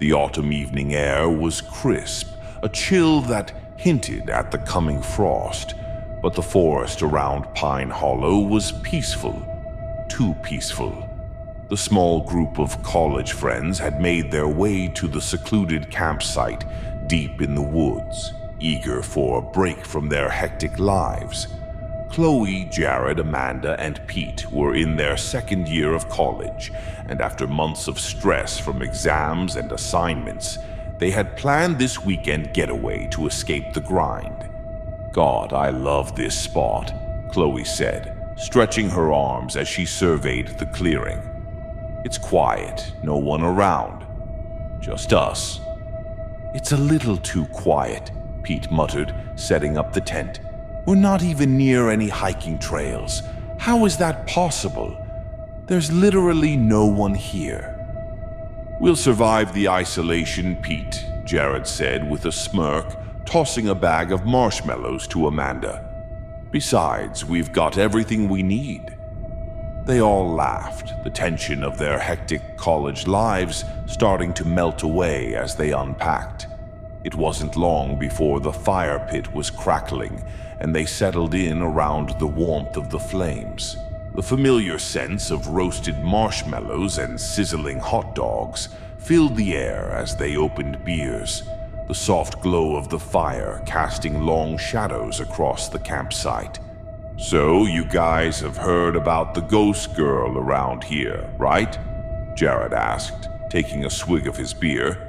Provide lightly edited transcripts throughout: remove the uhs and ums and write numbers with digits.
The autumn evening air was crisp, a chill that hinted at the coming frost, but the forest around Pine Hollow was peaceful, too peaceful. The small group of college friends had made their way to the secluded campsite deep in the woods, eager for a break from their hectic lives. Chloe, Jared, Amanda, and Pete were in their second year of college, and after months of stress from exams and assignments, they had planned this weekend getaway to escape the grind. "God, I love this spot," Chloe said, stretching her arms as she surveyed the clearing. "It's quiet, no one around. Just us." "It's a little too quiet," Pete muttered, setting up the tent. "We're not even near any hiking trails. How is that possible? There's literally no one here." "We'll survive the isolation, Pete," Jared said with a smirk, tossing a bag of marshmallows to Amanda. "Besides, we've got everything we need." They all laughed, the tension of their hectic college lives starting to melt away as they unpacked. It wasn't long before the fire pit was crackling, and they settled in around the warmth of the flames. The familiar sense of roasted marshmallows and sizzling hot dogs filled the air as they opened beers, the soft glow of the fire casting long shadows across the campsite. "So, you guys have heard about the ghost girl around here, right?" Jared asked, taking a swig of his beer.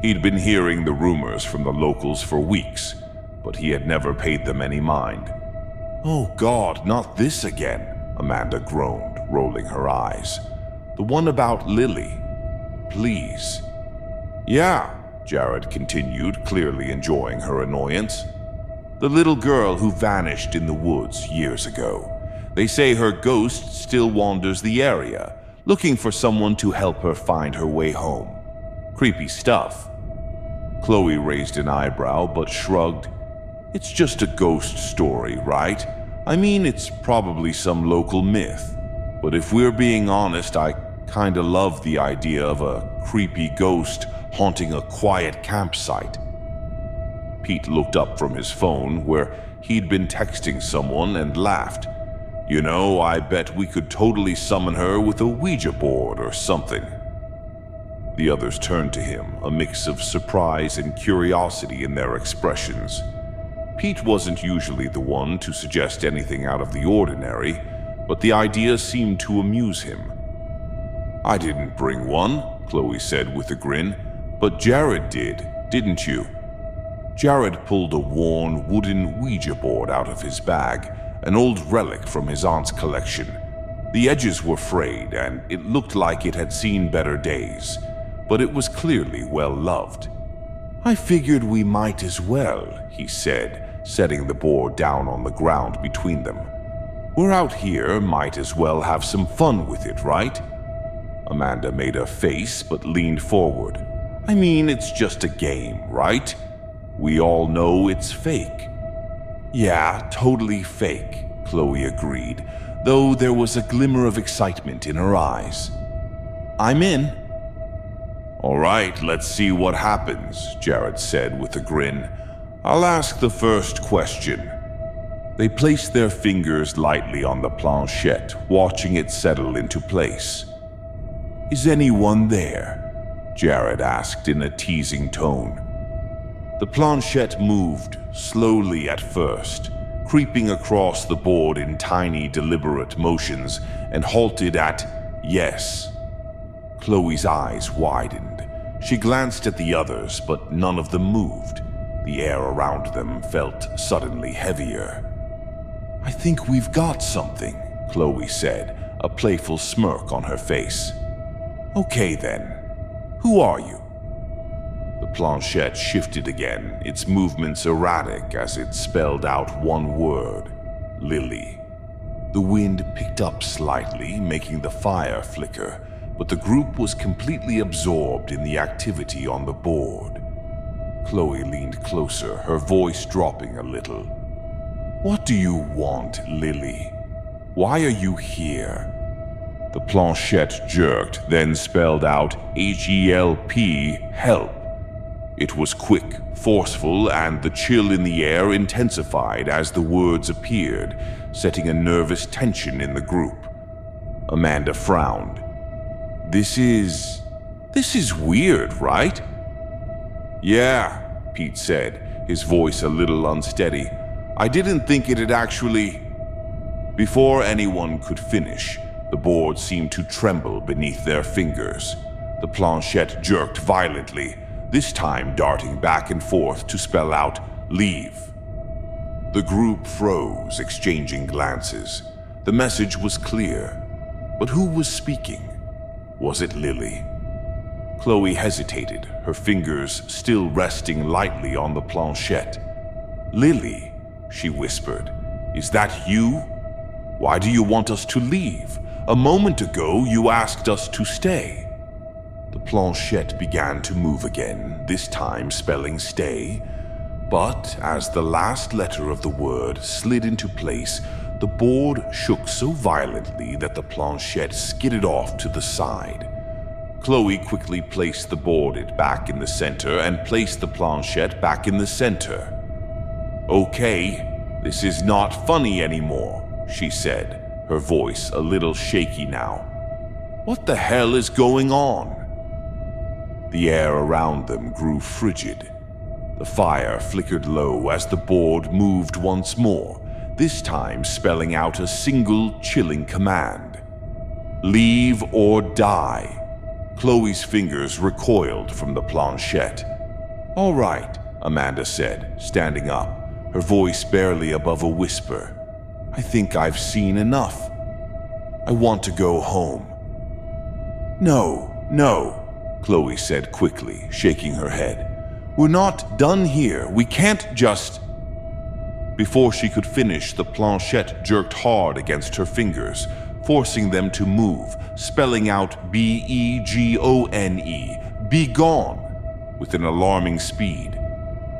He'd been hearing the rumors from the locals for weeks, but he had never paid them any mind. "Oh God, not this again," Amanda groaned, rolling her eyes. "The one about Lily. Please." "Yeah," Jared continued, clearly enjoying her annoyance. "The little girl who vanished in the woods years ago. They say her ghost still wanders the area, looking for someone to help her find her way home. Creepy stuff." Chloe raised an eyebrow but shrugged. "It's just a ghost story, right? I mean, it's probably some local myth. But if we're being honest, I kinda love the idea of a creepy ghost haunting a quiet campsite." Pete looked up from his phone, where he'd been texting someone, and laughed. "You know, I bet we could totally summon her with a Ouija board or something." The others turned to him, a mix of surprise and curiosity in their expressions. Pete wasn't usually the one to suggest anything out of the ordinary, but the idea seemed to amuse him. "I didn't bring one," Chloe said with a grin, "but Jared did, didn't you?" Jared pulled a worn wooden Ouija board out of his bag, an old relic from his aunt's collection. The edges were frayed, and it looked like it had seen better days, but it was clearly well loved. "I figured we might as well," he said, setting the board down on the ground between them. "We're out here, might as well have some fun with it, right?" Amanda made a face but leaned forward. "I mean, it's just a game, right? We all know it's fake." "Yeah, totally fake," Chloe agreed, though there was a glimmer of excitement in her eyes. "I'm in." "All right, let's see what happens," Jared said with a grin. "I'll ask the first question." They placed their fingers lightly on the planchette, watching it settle into place. "Is anyone there?" Jared asked in a teasing tone. The planchette moved, slowly at first, creeping across the board in tiny, deliberate motions, and halted at yes. Chloe's eyes widened. She glanced at the others, but none of them moved. The air around them felt suddenly heavier. "I think we've got something," Chloe said, a playful smirk on her face. "Okay then, who are you?" The planchette shifted again, its movements erratic as it spelled out one word: Lily. The wind picked up slightly, making the fire flicker, but the group was completely absorbed in the activity on the board. Chloe leaned closer, her voice dropping a little. "What do you want, Lily? Why are you here?" The planchette jerked, then spelled out H-E-L-P, help. It was quick, forceful, and the chill in the air intensified as the words appeared, setting a nervous tension in the group. Amanda frowned. This is weird, right? Yeah, Pete said, his voice a little unsteady. I didn't think it'd actually... Before anyone could finish, the board seemed to tremble beneath their fingers. The planchette jerked violently, this time darting back and forth to spell out, leave. The group froze, exchanging glances. The message was clear. But who was speaking? Was it Lily? Chloe hesitated, her fingers still resting lightly on the planchette. Lily, she whispered, is that you? Why do you want us to leave? A moment ago, you asked us to stay. The planchette began to move again, this time spelling stay. But as the last letter of the word slid into place, the board shook so violently that the planchette skidded off to the side. Chloe quickly placed the board back in the center and placed the planchette back in the center. Okay, this is not funny anymore, she said, her voice a little shaky now. What the hell is going on? The air around them grew frigid. The fire flickered low as the board moved once more, this time spelling out a single chilling command. Leave or die. Chloe's fingers recoiled from the planchette. All right, Amanda said, standing up, her voice barely above a whisper. I think I've seen enough. I want to go home. No, Chloe said quickly, shaking her head. We're not done here. We can't just... Before she could finish, the planchette jerked hard against her fingers, forcing them to move, spelling out B-E-G-O-N-E, be gone, with an alarming speed.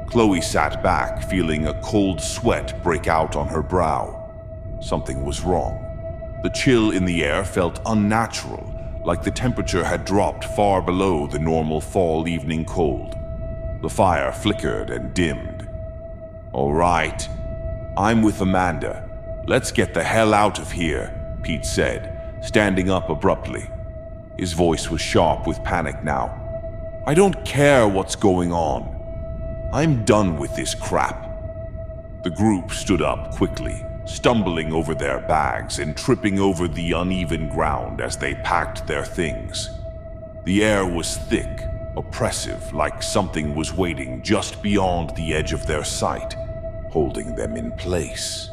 Chloe sat back, feeling a cold sweat break out on her brow. Something was wrong. The chill in the air felt unnatural, like the temperature had dropped far below the normal fall evening cold. The fire flickered and dimmed. All right, I'm with Amanda. Let's get the hell out of here, Pete said, standing up abruptly. His voice was sharp with panic now. I don't care what's going on. I'm done with this crap. The group stood up quickly, stumbling over their bags and tripping over the uneven ground as they packed their things. The air was thick, oppressive, like something was waiting just beyond the edge of their sight, holding them in place.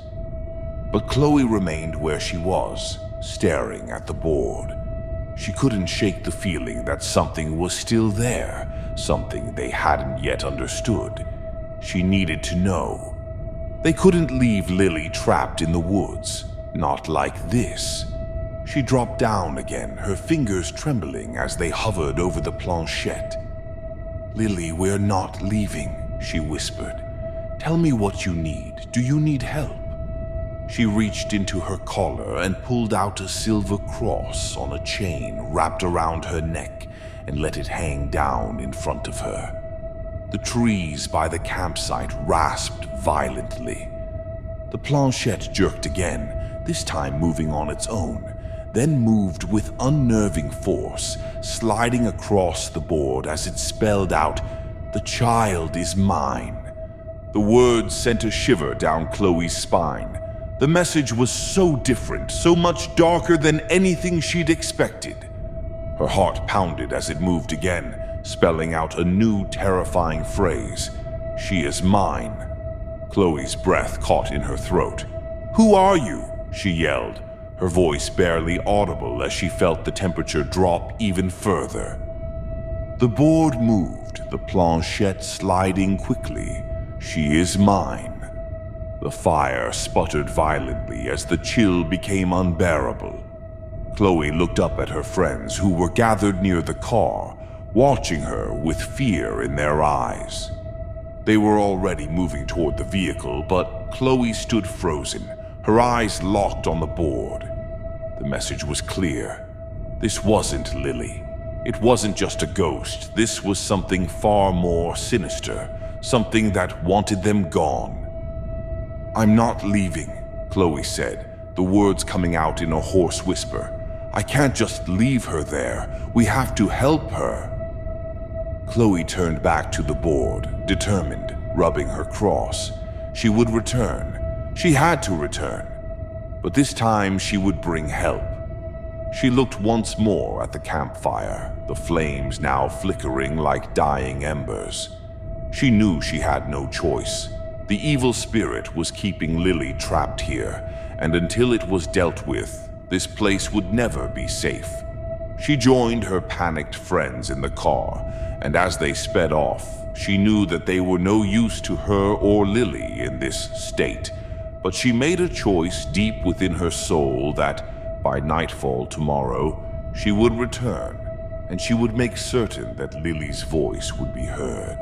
But Chloe remained where she was, staring at the board. She couldn't shake the feeling that something was still there, something they hadn't yet understood. She needed to know. They couldn't leave Lily trapped in the woods, not like this. She dropped down again, her fingers trembling as they hovered over the planchette. Lily, we're not leaving, she whispered. Tell me what you need. Do you need help? She reached into her collar and pulled out a silver cross on a chain wrapped around her neck and let it hang down in front of her. The trees by the campsite rasped violently. The planchette jerked again, this time moving on its own, then moved with unnerving force, sliding across the board as it spelled out, "The child is mine." The words sent a shiver down Chloe's spine. The message was so different, so much darker than anything she'd expected. Her heart pounded as it moved again, spelling out a new terrifying phrase. She is mine. Chloe's breath caught in her throat. Who are you? She yelled, her voice barely audible as she felt the temperature drop even further. The board moved, the planchette sliding quickly. She is mine. The fire sputtered violently as the chill became unbearable. Chloe looked up at her friends who were gathered near the car, watching her with fear in their eyes. They were already moving toward the vehicle, but Chloe stood frozen, her eyes locked on the board. The message was clear. This wasn't Lily. It wasn't just a ghost. This was something far more sinister, something that wanted them gone. "I'm not leaving," Chloe said, the words coming out in a hoarse whisper. "I can't just leave her there. We have to help her." Chloe turned back to the board, determined, rubbing her cross. She would return. She had to return. But this time she would bring help. She looked once more at the campfire, the flames now flickering like dying embers. She knew she had no choice. The evil spirit was keeping Lily trapped here, and until it was dealt with, this place would never be safe. She joined her panicked friends in the car, and as they sped off, she knew that they were no use to her or Lily in this state. But she made a choice deep within her soul that, by nightfall tomorrow, she would return, and she would make certain that Lily's voice would be heard.